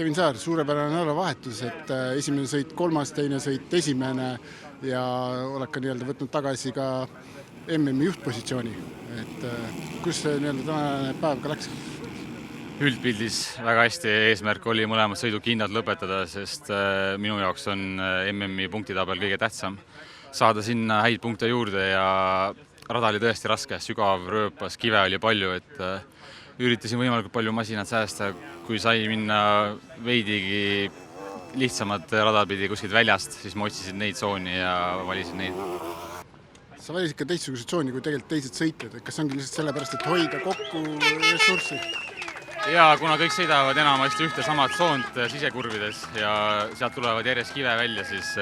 Kevin Saar, suurepärane nädalavahetus, et esimene sõit kolmas, teine sõit esimene ja oled ka nii-öelda võtnud tagasi ka MM-i juhtpositsiooni. Et kus see nii-öelda tänane päev ka läks? Üldpildis väga hästi, eesmärk oli mõlemad sõidukindlad lõpetada, sest minu jaoks on MM-i punktitabel kõige tähtsam. Saada sinna häid punkte juurde ja rada oli tõesti raske, sügav, rööpas, kive oli palju, et üritasin võimalikult palju masinat säästa, kui sai minna veidigi lihtsamad radad pidi kuskilt väljast, siis ma otsisin neid tsooni ja valisin neid. Sa valisid ka teistsuguse tsooni kui tegelikult teised sõitjad, et kas ongi lihtsalt sellepärast, et hoida kokku ressurssi? Ja kuna kõik sõidavad enamasti ühte samad tsoont sisekurvides ja sealt tulevad järjest kive välja, siis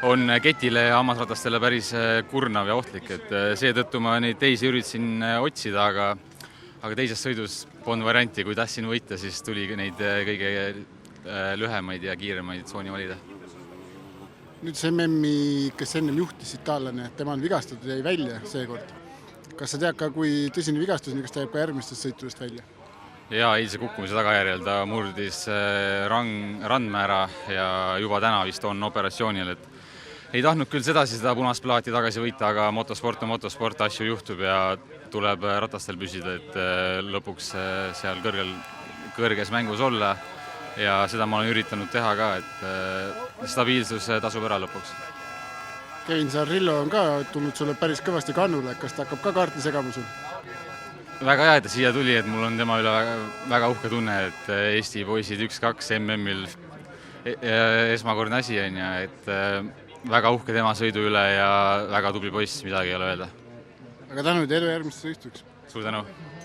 on ketile ja hammasratastele päris kurnav ja ohtlik, et seetõttu ma neid teisi üritasin otsida, aga teises sõidus polnud varianti, kui tahtsin võita, siis tuli neid kõige lühemaid ja kiiremaid tsooni valida. Nüüd see MM-i, kes ennem juhtis itaallane, tema on vigastatud ja jäi välja seekord. Kas sa tead ka, kui tõsine vigastus, kas ta jääb ka järgmistest sõitudest välja? Ja eilse kukkumise tagajärjel ta murdis randme ära ja juba täna vist on operatsioonil, et ei tahtnud küll seda punast plaati tagasi võita, aga motosport on motosport, asju juhtub ja tuleb ratastel püsida, et lõpuks seal kõrges mängus olla ja seda ma olen üritanud teha ka, et stabiilsus tasub ära lõpuks. Kevin Sarrillo on ka tulnud sulle päris kõvasti kannule, kas ta hakkab ka kaarti segama sul? Väga hea, et ta siia tuli, et mul on tema üle väga uhke tunne, et Eesti poisid 1-2 MM-il esmakordne asi on ja et väga uhke tema sõidu üle ja väga tubli poiss, midagi ei ole öelda. Aga tänud ja elu järgmistes sõistuks. Suur tänu!